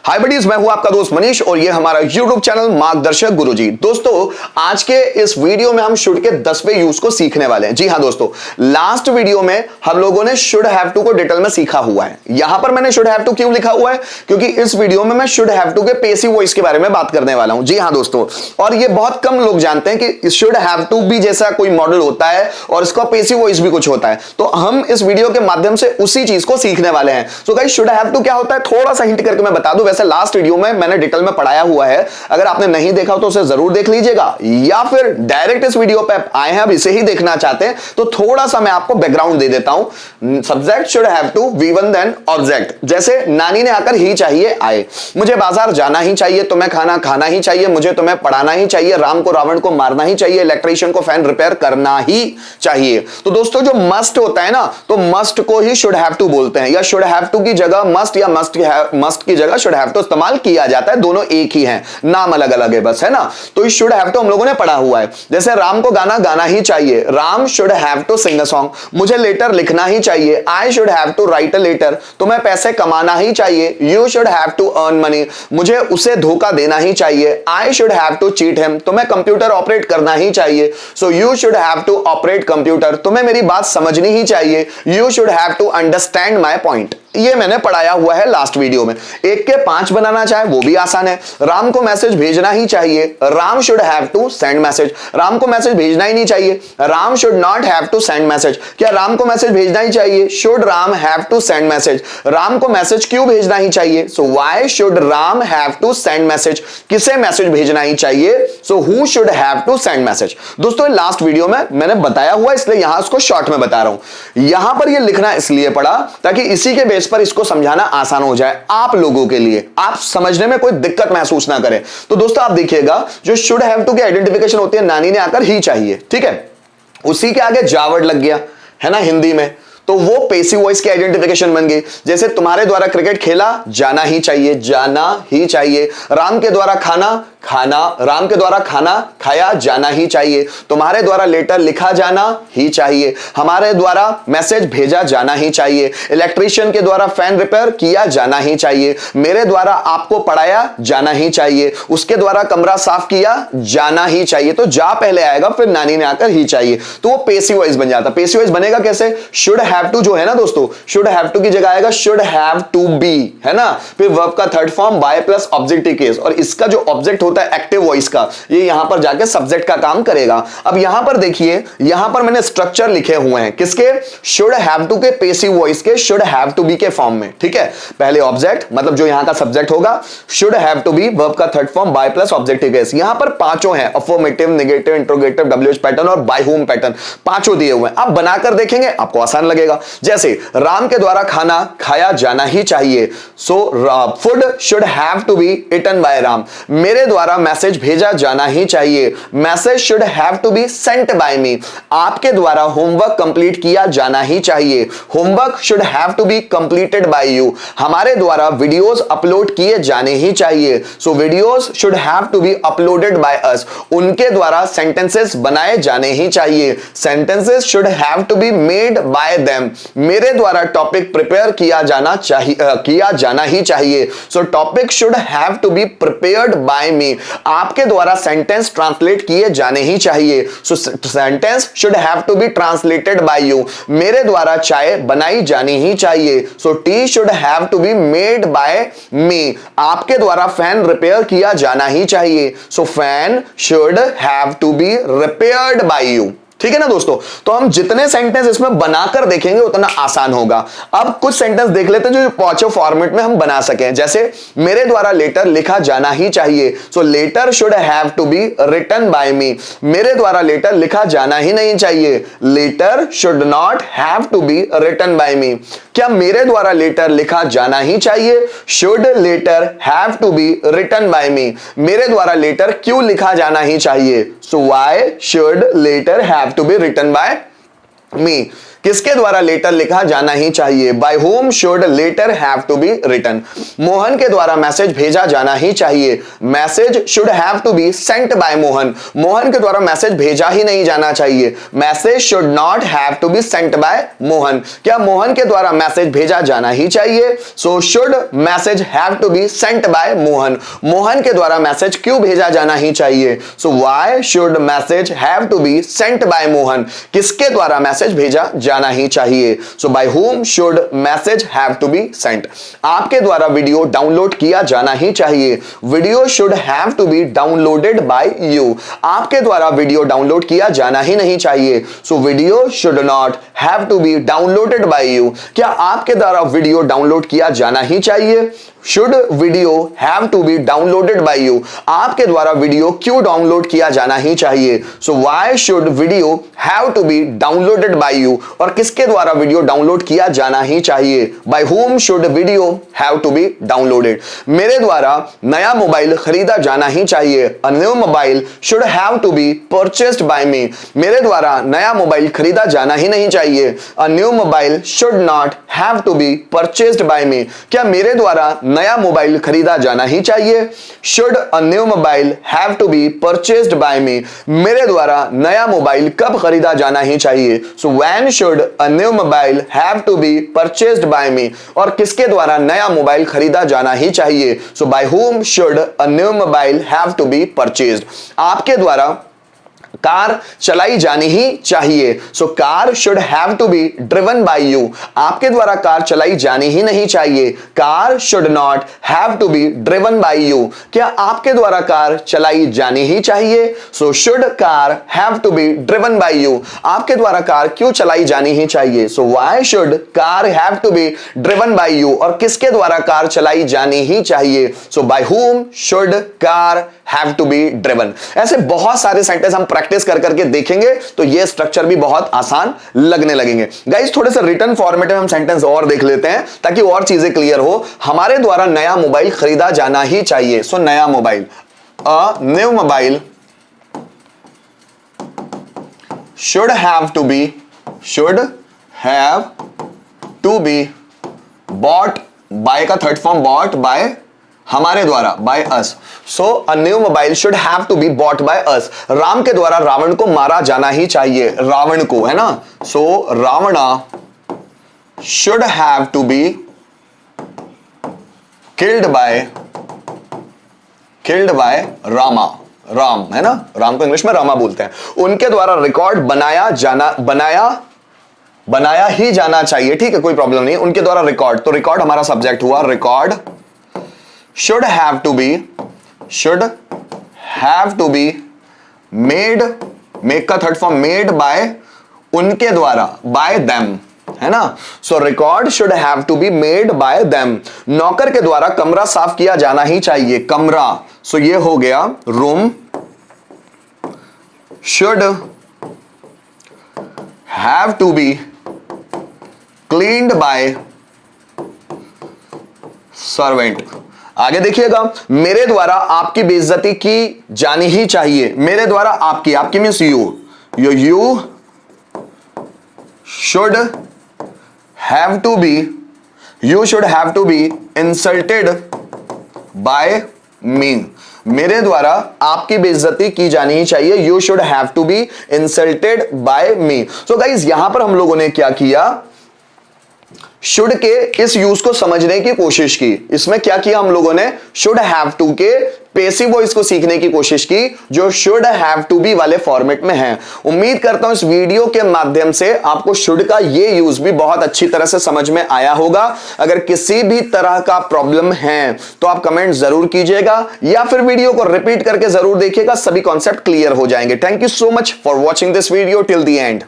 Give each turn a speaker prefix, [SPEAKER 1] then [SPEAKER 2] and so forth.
[SPEAKER 1] हाय buddies, मैं हूं आपका दोस्त मनीष और ये हमारा YouTube चैनल मार्गदर्शक गुरुजी। दोस्तों, आज के इस वीडियो में हम शुड के 10वें यूज को सीखने वाले हैं। जी हां दोस्तों, लास्ट वीडियो में हम लोगों ने शुड हैव टू को डिटेल में सीखा हुआ है। यहां पर मैंने शुड हैव टू क्यों लिखा हुआ है, क्योंकि इस वीडियो में मैं शुड हैव टू के पैसिव वॉइस के बारे में बात करने वाला हूं। जी हां दोस्तों, और ये बहुत कम लोग जानते हैं कि शुड हैव टू भी जैसा कोई मॉडल होता है और इसका पैसिव वॉइस भी कुछ होता है। तो हम इस वीडियो के माध्यम से उसी चीज को सीखने वाले हैं। So guys, should have to क्या होता है थोड़ा सा हिंट करके मैं बता दूं। वैसे लास्ट वीडियो में मैंने डिटेल में पढ़ाया हुआ है, अगर आपने नहीं देखा हो तो उसे जरूर देख लीजिएगा, या फिर डायरेक्ट इस वीडियो पे आए हैं अब इसे ही देखना चाहते हैं तो थोड़ा सा मैं आपको बैकग्राउंड दे देता हूं। Subject should have to, V1 then object. जैसे नानी ने आकर ही चाहिए आए, मुझे बाजार जाना ही चाहिए, तुम्हें खाना खाना ही चाहिए, मुझे तुम्हें पढ़ाना ही चाहिए, राम को रावण को मारना ही चाहिए, इलेक्ट्रिशियन को फैन रिपेयर करना ही चाहिए। तो दोस्तों, जो मस्ट होता है ना, तो मस्ट को ही शुड हैव टू बोलते हैं, या शुड हैव टू की जगह मस्ट, या मस्ट की जगह शुड हैव टू इस्तेमाल किया जाता है। दोनों एक ही हैं, नाम अलग अलग है बस, है ना। तो इस शुड हैव टू हम लोगों ने पढ़ा हुआ है। जैसे राम को गाना गाना ही चाहिए, Ram should have to sing a song. मुझे लेटर लिखना ही चाहिए, I should have to write a letter. तुम्हें पैसे कमाना ही चाहिए, you should have to earn money. मुझे उसे धोखा देना ही चाहिए, I should have to cheat him. तुम्हें कंप्यूटर ऑपरेट करना ही चाहिए, so you should have to operate computer. तुम्हें मेरी बात समझनी ही चाहिए, you should have to understand my point. ये मैंने पढ़ाया हुआ है लास्ट वीडियो में। एक के 5 बनाना चाहे वो भी आसान है। राम को मैसेज भेजना ही चाहिए, Ram should have to send message. Ram को मैसेज भेजना ही नहीं चाहिए, Ram should not have to send message. क्या राम को मैसेज भेजना ही चाहिए, should Ram have to send message. Ram को मैसेज क्यों भेजना ही चाहिए, so why should Ram have to send message. किसे मैसेज भेजना ही चाहिए, so who should have to send message. दोस्तों, लास्ट वीडियो में मैंने बताया हुआ, इसलिए यहां इसको शॉर्ट में बता रहा हूं। यहां पर यह लिखना इसलिए पड़ा ताकि इसी के बेस पर इसको समझाना आसान हो जाए आप लोगों के लिए, आप समझने में कोई दिक्कत महसूस ना करें। तो दोस्तों, आप देखिएगा, जो शुड हैव टू की आइडेंटिफिकेशन होती है, नानी ने आकर ही चाहिए, ठीक है, उसी के आगे जावर्ड लग गया है ना हिंदी में, तो वो पैसिव वॉइस की आइडेंटिफिकेशन बन गई। जैसे तुम्हारे द्वारा क्रिकेट खेला जाना ही चाहिए, जाना ही चाहिए। राम के द्वारा खाना खाना, राम के द्वारा खाना खाया जाना ही चाहिए। तुम्हारे द्वारा लेटर लिखा जाना ही चाहिए, हमारे द्वारा मैसेज भेजा जाना ही चाहिए। इलेक्ट्रिशियन के द्वारा फैन रिपेयर किया जाना ही चाहिए, मेरे द्वारा आपको पढ़ाया जाना ही चाहिए, उसके द्वारा कमरा साफ किया जाना ही चाहिए। तो जा पहले आएगा, फिर नानी ने आकर ही चाहिए, तो वो पैसिव वॉइस बन जाता। पैसिव वॉइस बनेगा कैसे, शुड हैव टू जो है ना दोस्तों, शुड हैव टू की जगह आएगा शुड हैव टू बी, है ना। फिर वर्ब का third form by plus objective case, और इसका जो ऑब्जेक्ट होता है एक्टिव वॉइस का, ये यहां पर जाके सब्जेक्ट का काम करेगा। अब यहां पर देखिए, यहां पर मैंने स्ट्रक्चर लिखे हुए हैं किसके, शुड हैव टू के पैसिव वॉइस के शुड हैव टू बी के फॉर्म में, ठीक है। पहले ऑब्जेक्ट, मतलब जो यहां का सब्जेक्ट होगा, should have to be, verb का third form by plus objective case. यहां पर पांचों हैं, affirmative, negative, interrogative, WH pattern और बाय होम पैटर्न, पांचों दिए हुए हैं। आप बनाकर देखेंगे आपको आसान लगेगा। जैसे राम के द्वारा खाना खाया जाना ही चाहिए, so food should have to be eaten by Ram. मेरे द्वारा मैसेज भेजा जाना ही चाहिए, message should have to be sent by me. आपके द्वारा होमवर्क कंप्लीट किया जाना ही चाहिए, homework should have to be completed by you. हमारे द्वारा वीडियोस अपलोड किए जाने ही चाहिए, so videos should have to be uploaded by us. उनके द्वारा सेंटेंसेस बनाए जाने ही चाहिए, sentences should have to be made by them. मेरे द्वारा टॉपिक प्रिपेयर किया जाना ही चाहिए, so topic should have to be prepared by me. आपके द्वारा सेंटेंस ट्रांसलेट किए जाने ही चाहिए, so sentence should have to be translated by you. मेरे द्वारा चाय बनाई जानी ही चाहिए, so tea should have to be made by me. आपके द्वारा फैन रिपेयर किया जाना ही चाहिए, so fan should have to B repaired bye you. ठीक है ना दोस्तों, तो हम जितने सेंटेंस इसमें बनाकर देखेंगे उतना आसान होगा। अब कुछ सेंटेंस देख लेते हैं जो पॉजिटिव फॉर्मेट में हम बना सकें। जैसे मेरे द्वारा लेटर लिखा जाना ही चाहिए, so letter should have to be written by me. मेरे द्वारा लेटर लिखा जाना ही नहीं चाहिए, letter should not have to be written by me. क्या मेरे द्वारा लेटर लिखा जाना ही चाहिए, should letter have to be written by me. मेरे द्वारा लेटर क्यों लिखा जाना ही चाहिए, so why should letter have to be written by me। किसके द्वारा लेटर लिखा जाना ही चाहिए? By whom should letter have to be written? Mohan के द्वारा मैसेज भेजा जाना ही चाहिए। Message should have to be sent by Mohan. Mohan के द्वारा मैसेज भेजा ही नहीं जाना चाहिए। Message should not have to be sent by Mohan. क्या मोहन के द्वारा मैसेज भेजा जाना ही चाहिए? So should message have to be sent by Mohan. Mohan के द्वारा मैसेज क्यों भेजा जाना ही चाहिए? So why should message have to be sent by Mohan? किसके द्वारा मैसेज भेजा जाना ही चाहिए? So by whom should message have to be sent? आपके द्वारा वीडियो डाउनलोड किया जाना ही चाहिए। Video should have to be downloaded by you. आपके द्वारा वीडियो डाउनलोड किया जाना ही नहीं चाहिए। So video should not have to be downloaded by you. क्या आपके द्वारा वीडियो डाउनलोड किया जाना ही चाहिए? Should video have to be downloaded by you. आपके द्वारा वीडियो क्यों डाउनलोड किया जाना ही चाहिए? So why should video have to be downloaded by you? और किसके द्वारा वीडियो डाउनलोड किया जाना ही चाहिए? By whom should video have to be downloaded? मेरे द्वारा नया मोबाइल खरीदा जाना ही चाहिए। A new mobile should have to be purchased by me. मेरे द्वारा नया मोबाइल खरीदा जाना ही नहीं चाहिए। A new mobile should not have to be purchased by me. क्या मेरे द्वारा नया मोबाइल खरीदा जाना ही चाहिए? Should a new mobile have to be purchased by me? मेरे द्वारा नया मोबाइल कब खरीदा जाना ही चाहिए? So when should a new mobile have to be purchased by me? और किसके द्वारा नया मोबाइल खरीदा जाना ही चाहिए? So by whom should a new mobile have to be purchased? आपके द्वारा कार चलाई जानी ही चाहिए। So car should have to be driven by you. आपके द्वारा कार चलाई जानी ही नहीं चाहिए। Car should not have to be driven by you. क्या आपके द्वारा कार चलाई जानी ही चाहिए? So should car have to be driven by you. आपके द्वारा कार क्यों चलाई जानी ही चाहिए? So why should car have to be driven by you? और किसके द्वारा कार चलाई जानी ही चाहिए? So by whom should car have to be driven? ऐसे बहुत सारे सेंटेंस हम प्रैक्टिस कर करके देखेंगे तो ये स्ट्रक्चर भी बहुत आसान लगने लगेंगे। गाइस थोड़े से रिटन फॉर्मेट में हम सेंटेंस और देख लेते हैं ताकि और चीजें क्लियर हो। हमारे द्वारा नया मोबाइल खरीदा जाना ही चाहिए। सो नया mobile, a new mobile should have to be bought by का थर्ड फॉर्म बॉट बाय, हमारे द्वारा by us. So a new mobile should have to be bought by us. Ram के द्वारा रावण को मारा जाना ही चाहिए। रावण को, है ना? So Ravana should have to be killed by Rama. Ram, है ना? राम को इंग्लिश में रामा बोलते हैं। उनके द्वारा रिकॉर्ड बनाया ही जाना चाहिए। ठीक है, कोई प्रॉब्लम नहीं। उनके द्वारा रिकॉर्ड, तो रिकॉर्ड हमारा सब्जेक्ट हुआ। Record should have to be made, make का थर्ड फॉर्म मेड बाय, उनके द्वारा बाय them, है ना? So record should have to be made by them। नौकर के द्वारा कमरा साफ किया जाना ही चाहिए। कमरा, सो ये हो गया room. Should have to be cleaned by servant. आगे देखिएगा, मेरे द्वारा आपकी बेइज्जती की जानी ही चाहिए। मेरे द्वारा आपकी means you should have to be insulted by me. मेरे द्वारा आपकी बेइज्जती की जानी ही चाहिए। You should have to be insulted by me. So guys यहां पर हम लोगों ने क्या किया? शुड के इस यूज को समझने की कोशिश की। इसमें क्या किया हम लोगों ने? शुड हैव टू के पैसिव वॉइस को सीखने की कोशिश की जो शुड हैव टू बी वाले फॉर्मेट में है। उम्मीद करता हूं इस वीडियो के माध्यम से आपको शुड का ये यूज भी बहुत अच्छी तरह से समझ में आया होगा। अगर किसी भी तरह का प्रॉब्लम है तो आप कमेंट जरूर कीजिएगा या फिर वीडियो को रिपीट करके जरूर देखिएगा, सभी कॉन्सेप्ट क्लियर हो जाएंगे। Thank you so much for watching this video till the end.